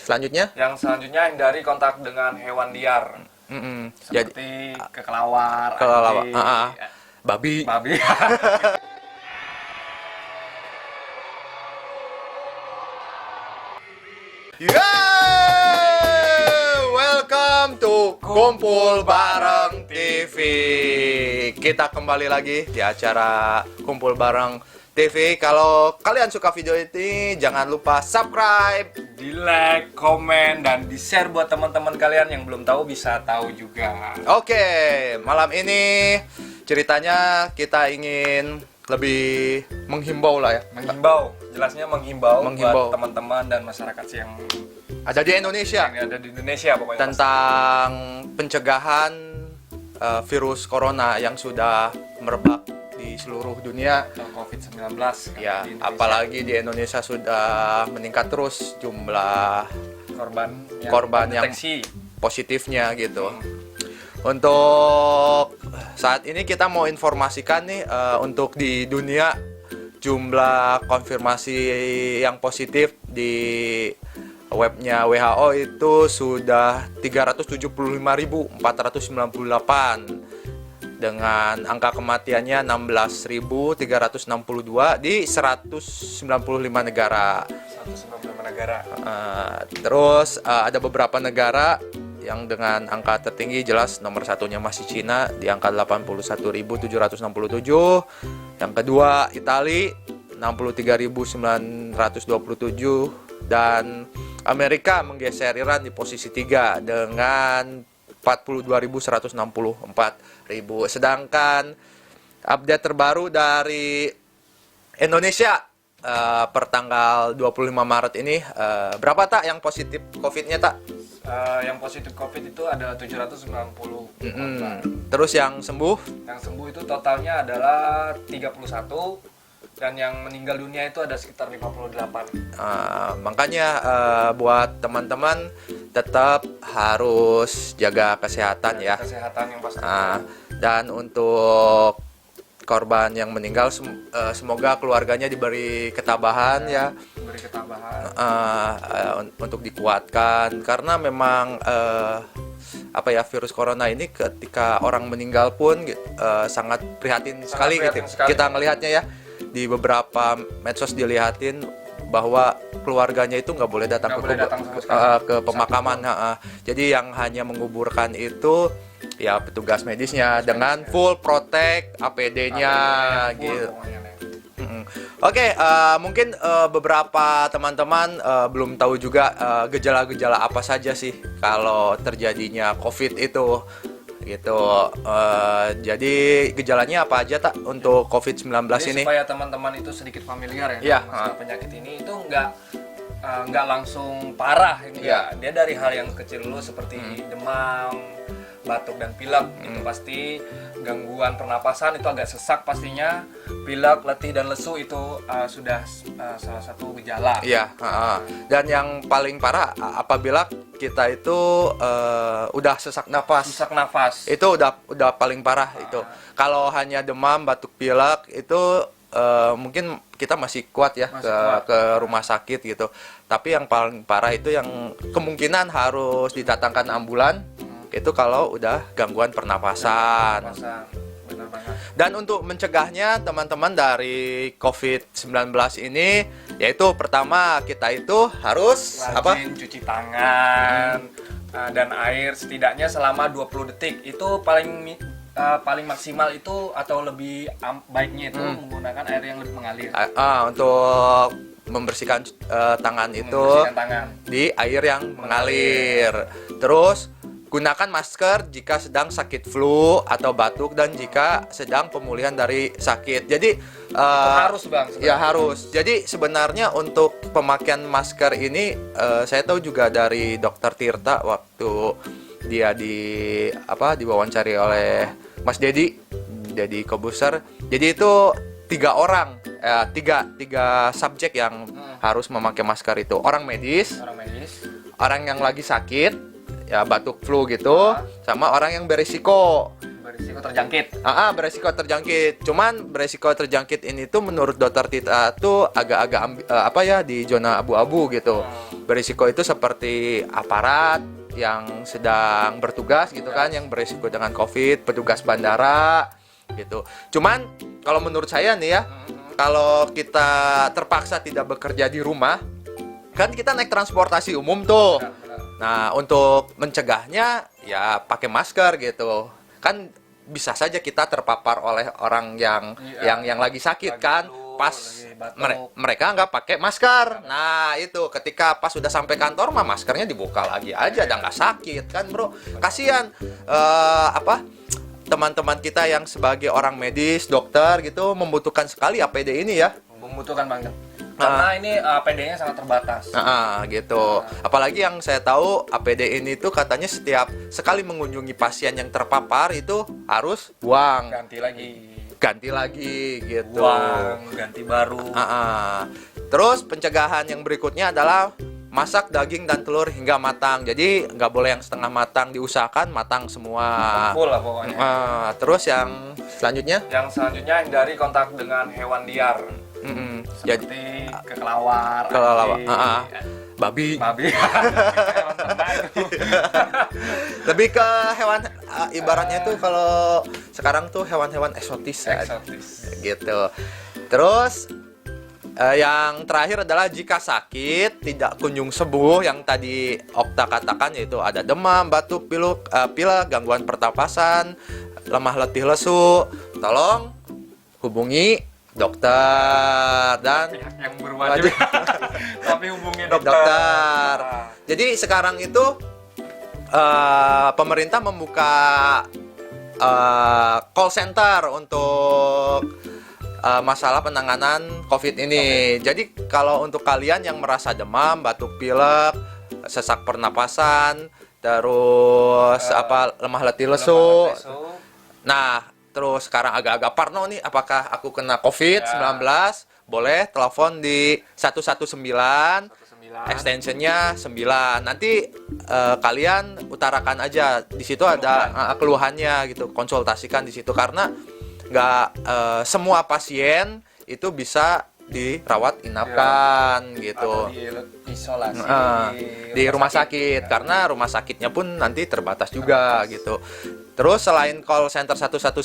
Selanjutnya? Yang selanjutnya hindari kontak dengan hewan liar. Seperti kelelawar, anjing, babi. Welcome to Kumpul Bareng TV. Kita kembali lagi di acara Kumpul Bareng TV. Kalau kalian suka video ini, jangan lupa subscribe, di like, komen, dan di share buat teman-teman kalian yang belum tahu bisa tahu juga. Oke, malam ini ceritanya kita ingin lebih menghimbau lah ya. Jelasnya menghimbau buat teman-teman dan masyarakat yang ada di Indonesia. Yang ada di Indonesia pokoknya. Tentang pencegahan virus corona yang sudah merebak di seluruh dunia. COVID-19. Ya, apalagi di Indonesia sudah meningkat terus jumlah korban yang positifnya gitu. Untuk saat ini kita mau informasikan nih untuk di dunia jumlah konfirmasi yang positif di webnya WHO itu sudah 375.498 dengan angka kematiannya 16.362 di 195 negara. Terus ada beberapa negara yang dengan angka tertinggi, jelas nomor satunya masih Cina di angka 81.767. Yang kedua Italia 63.927 dan Amerika menggeser Iran di posisi 3 dengan 42.164.000. Sedangkan update terbaru dari Indonesia per tanggal 25 Maret ini berapa tak yang positif COVID-nya tak? Yang positif COVID itu ada 790. Terus yang sembuh? Yang sembuh itu totalnya adalah 31 dan yang meninggal dunia itu ada sekitar 58. Makanya buat teman-teman tetap harus jaga kesehatan ya. Kesehatan yang pasti. Dan untuk korban yang meninggal semoga keluarganya diberi ketabahan ya. Diberi ketabahan. Untuk dikuatkan karena memang virus corona ini ketika orang meninggal pun sangat prihatin sekali gitu. Kita ngelihatnya ya di beberapa medsos dilihatin bahwa keluarganya itu nggak boleh datang ke pemakaman. Jadi yang hanya menguburkan itu ya petugas medisnya dengan full protect APD-nya gitu. Oke, mungkin beberapa teman-teman belum tahu juga gejala-gejala apa saja sih kalau terjadinya COVID itu gitu. Jadi gejalanya apa aja tak untuk COVID-19 ini? Supaya teman-teman itu sedikit familiar ya dengan penyakit ini itu nggak langsung parah ini ya. Dia dari hal yang kecil dulu seperti demam, batuk dan pilek itu pasti, gangguan pernapasan itu agak sesak pastinya, pilek, letih dan lesu itu sudah salah satu gejala. Iya. Dan yang paling parah apabila kita itu udah sesak nafas. Itu udah paling parah itu. Kalau hanya demam, batuk, pilek itu mungkin kita masih kuat ya ke rumah sakit gitu. Tapi yang paling parah itu yang kemungkinan harus didatangkan ambulan. Itu kalau udah gangguan pernapasan. Benar banget. Dan untuk mencegahnya teman-teman dari COVID-19 ini, yaitu pertama kita itu harus rajin cuci tangan dan air setidaknya selama 20 detik. Itu paling maksimal itu atau lebih baiknya itu menggunakan air yang lebih mengalir. Untuk membersihkan tangan itu di air yang mengalir. Terus gunakan masker jika sedang sakit flu atau batuk dan jika sedang pemulihan dari sakit. Jadi harus Bang. Ya harus. Jadi sebenarnya untuk pemakaian masker ini saya tahu juga dari Dokter Tirta waktu dia diwawancari oleh Mas Dedi Kobuser. Jadi itu tiga subjek yang harus memakai masker itu. Orang medis, orang yang lagi sakit ya batuk flu gitu, sama orang yang berisiko terjangkit. Beresiko terjangkit. Cuman beresiko terjangkit ini tuh menurut Dokter Tita tuh agak-agak di zona abu-abu gitu. berisiko itu seperti aparat yang sedang bertugas gitu kan, yang berisiko dengan COVID, petugas bandara gitu. Cuman kalau menurut saya nih ya, kalau kita terpaksa tidak bekerja di rumah, kan kita naik transportasi umum tuh. Nah, untuk mencegahnya ya pakai masker gitu. Kan bisa saja kita terpapar oleh orang yang lagi sakit kan, pas mereka nggak pakai masker. Nah, itu ketika pas sudah sampai kantor mah maskernya dibuka lagi aja, dan nggak sakit kan, bro. Kasihan teman-teman kita yang sebagai orang medis, dokter gitu, membutuhkan sekali APD ini ya. Membutuhkan banget. Karena ini APD-nya sangat terbatas. Gitu. Apalagi yang saya tahu APD ini tuh katanya setiap sekali mengunjungi pasien yang terpapar itu harus buang. Ganti lagi gitu. Buang, ganti baru. Terus pencegahan yang berikutnya adalah masak daging dan telur hingga matang. Jadi nggak boleh yang setengah matang, diusahakan matang semua. Full lah pokoknya. Terus yang selanjutnya? Yang selanjutnya hindari kontak dengan hewan liar. Seperti kelelawar, babi. Hewan ternak itu. Lebih ke hewan, ibaratnya itu kalau sekarang tuh hewan-hewan eksotis. Gitu. Terus yang terakhir adalah jika sakit tidak kunjung sembuh, yang tadi Okta katakan, yaitu ada demam, batuk, pilek, gangguan pernapasan, lemah letih lesu, tolong hubungi dokter dan yang berwajib. Tapi hubungi dokter. Jadi sekarang itu pemerintah membuka call center untuk masalah penanganan COVID ini. Jadi kalau untuk kalian yang merasa demam, batuk pilek, sesak pernapasan, terus lemah letih lesu. Nah, terus sekarang agak-agak parno nih, apakah aku kena COVID-19? Boleh telepon di 119, extensionnya 9. Nanti kalian utarakan aja di situ, ada keluhannya gitu, konsultasikan di situ, karena nggak semua pasien itu bisa dirawat inapkan gitu. Isolasi di rumah sakit, karena rumah sakitnya pun nanti terbatas juga gitu. Terus selain call center 119,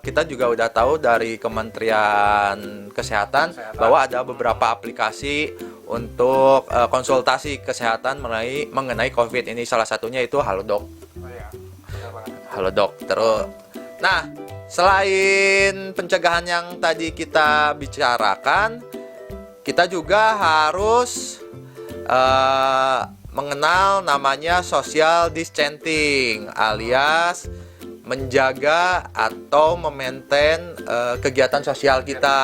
kita juga udah tahu dari Kementerian Kesehatan bahwa ada beberapa aplikasi untuk konsultasi kesehatan mengenai COVID ini. Salah satunya itu Halodoc. Halodoc. Terus, nah, selain pencegahan yang tadi kita bicarakan, kita juga harus mengenal namanya social distancing, alias menjaga atau memaintain kegiatan sosial kita.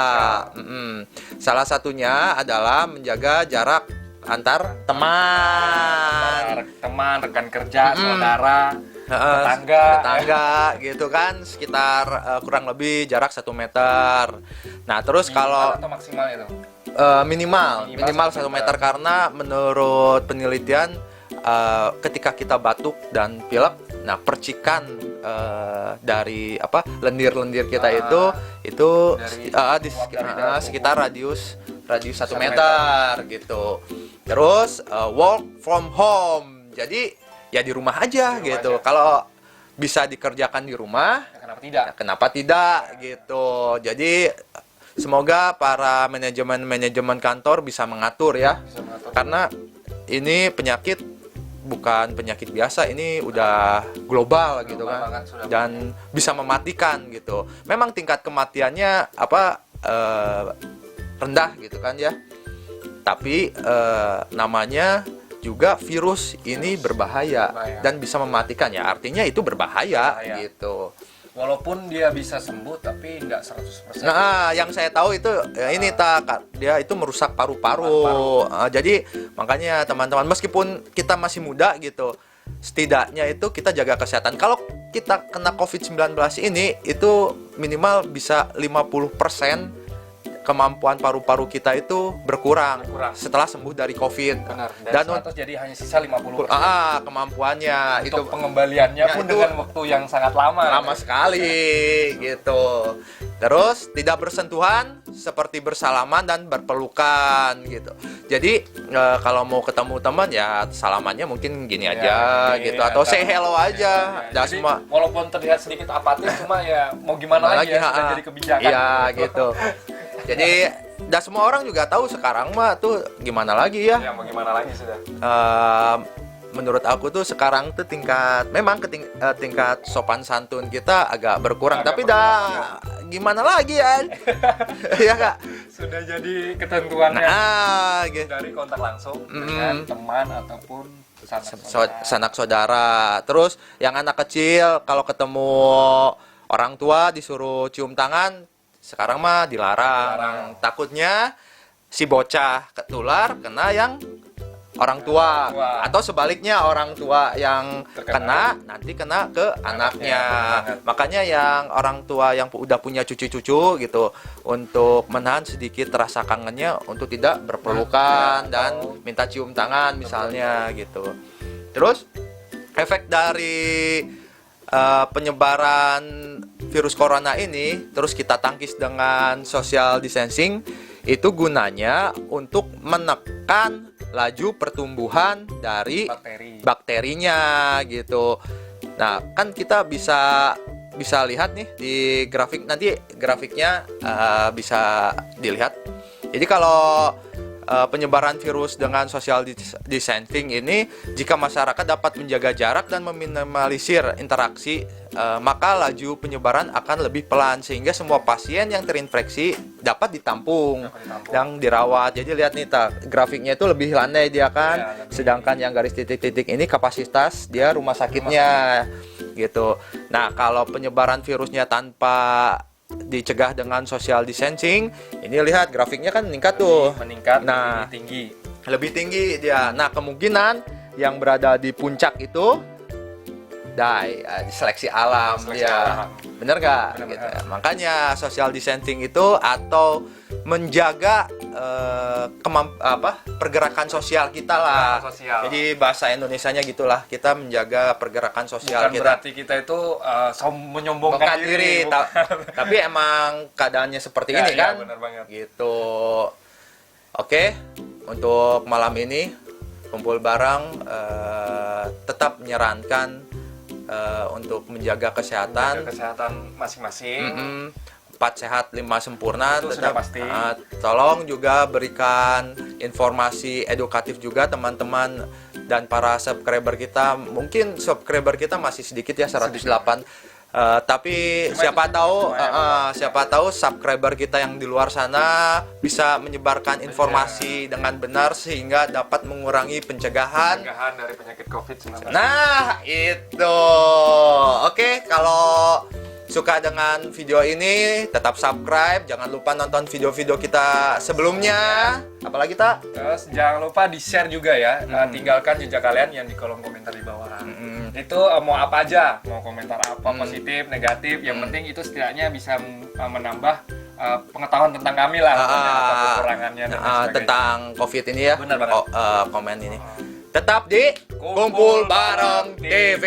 Salah satunya adalah menjaga jarak antar teman, rekan kerja, saudara, tetangga gitu kan, sekitar kurang lebih jarak 1 meter. Nah, terus kalau maksimal itu minimal 1 meter, karena menurut penelitian ketika kita batuk dan pilek, nah percikan dari lendir-lendir kita itu di sekitar radius 1 meter gitu. Terus work from home, jadi ya di rumah aja gitu. Kalau bisa dikerjakan di rumah, kenapa tidak gitu. Jadi semoga para manajemen kantor bisa mengatur ya. Karena ini penyakit bukan penyakit biasa, ini udah global gitu kan. Dan bisa mematikan gitu. Memang tingkat kematiannya rendah gitu kan ya. Tapi namanya juga virus ini berbahaya dan bisa mematikan ya. Artinya itu berbahaya gitu. Walaupun dia bisa sembuh, tapi nggak 100%. Nah, yang saya tahu itu ini dia itu merusak paru-paru. Jadi makanya teman-teman, meskipun kita masih muda gitu, setidaknya itu kita jaga kesehatan. Kalau kita kena COVID-19 ini, itu minimal bisa 50% kemampuan paru-paru kita itu berkurang setelah sembuh dari COVID. Benar. Dan jadi hanya sisa 50%. Kemampuannya untuk pengembaliannya pun dengan waktu yang sangat lama. Lama sekali gitu. Terus tidak bersentuhan seperti bersalaman dan berpelukan gitu. Jadi kalau mau ketemu teman ya salamannya mungkin gini aja gitu, atau say hello aja. Dah Jadi, semua. walaupun terlihat sedikit apatis, cuma ya mau gimana lagi ya, sudah jadi kebijakan. Iya gitu. Jadi dah semua orang juga tahu sekarang mah tuh gimana lagi ya. Ya mau gimana lagi sudah. Menurut aku tuh sekarang tuh tingkat sopan santun kita agak berkurang, tapi dah gimana lagi ya. Iya Kak. Sudah jadi ketentuannya. Nah, gitu. Dari kontak langsung dengan teman ataupun Sanak saudara. Terus yang anak kecil kalau ketemu orang tua disuruh cium tangan, sekarang mah dilarang. Takutnya si bocah ketular kena yang orang tua, atau sebaliknya orang tua yang kena nanti kena ke anaknya. Makanya yang orang tua yang udah punya cucu-cucu gitu, untuk menahan sedikit rasa kangennya untuk tidak berpelukan dan minta cium tangan misalnya gitu. Terus efek dari penyebaran virus corona ini terus kita tangkis dengan social distancing, itu gunanya untuk menekan laju pertumbuhan dari bakterinya gitu. Nah, kan kita bisa lihat nih di grafik, nanti grafiknya bisa dilihat. Jadi kalau penyebaran virus dengan social distancing ini, jika masyarakat dapat menjaga jarak dan meminimalisir interaksi, maka laju penyebaran akan lebih pelan sehingga semua pasien yang terinfeksi dapat ditampung dan dirawat. Jadi lihat nih grafiknya itu lebih landai dia kan, sedangkan yang garis titik-titik ini kapasitas dia rumah sakitnya gitu. Nah, kalau penyebaran virusnya tanpa dicegah dengan social distancing, ini lihat grafiknya kan meningkat tuh. Nah, lebih tinggi dia. Nah, kemungkinan yang berada di puncak itu seleksi alam dia. Bener nggak? Gitu. Makanya social distancing itu atau menjaga pergerakan sosial kita lah. Jadi bahasa Indonesianya gitulah, kita menjaga pergerakan sosial. Bukan berarti kita itu menyombongkan diri. Tapi emang keadaannya seperti ini kan. Bener banget. Gitu. Oke, untuk malam ini kumpul bareng tetap menyarankan untuk menjaga kesehatan masing-masing. 4 sehat 5 sempurna itu tetap sudah pasti. Tolong juga berikan informasi edukatif juga teman-teman dan para subscriber kita. Mungkin subscriber kita masih sedikit ya, 108. Tapi siapa tahu subscriber kita yang di luar sana bisa menyebarkan informasi dengan benar sehingga dapat mengurangi pencegahan dari penyakit COVID-19. Nah, itu. Oke, kalau suka dengan video ini tetap subscribe, jangan lupa nonton video-video kita sebelumnya. Apalagi terus jangan lupa di share juga ya. Tinggalkan jejak kalian yang di kolom komentar di bawah. Itu mau apa aja, mau komentar apa, positif, negatif, yang penting itu setidaknya bisa menambah pengetahuan tentang kami lah, atau kekurangannya dan tentang COVID ini ya. Benar banget. Komen ini tetap di Kumpul Bareng TV.